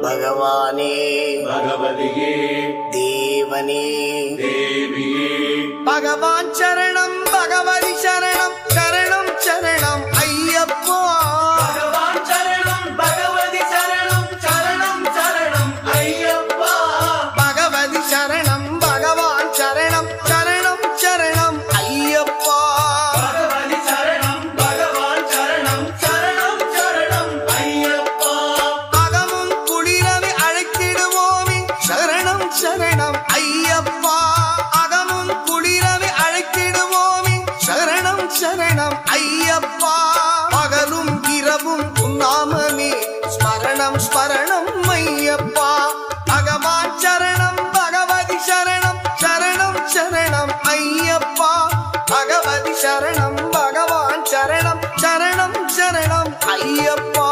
பகவானே பகவதியே தேவனே தேவியே பகவான் சரணம் பகவதி சரணம் சரணம் சரணம் ஐயப்பா பகவான் சரணம் பகவதி சரணம் சரணம் சரணம் ஐயப்பா பகவதி சரணம் பகவான் சரணம் சரணம் சரணம் ஐயப்பா பகவதி சரணம் பகவான் சரணம் சரணம் சரணம் ஐயப்பா அகமும் குளிரவே அழைத்திடுவோமே சரணம் சரணம் ஐயப்பா அகமும் குளிரவே அழைத்திடுவோமே சரணம் சரணம் ஐயப்பா பகலும் இரவும் உன்னாமமே ஸ்மரணம் ஸ்மரணம் ஐயப்பா பகவான் சரணம் பகவதி சரணம் சரணம் சரணம் ஐயப்பா பகவதி சரணம் பகவான் சரணம் சரணம் சரணம் ஐயப்பா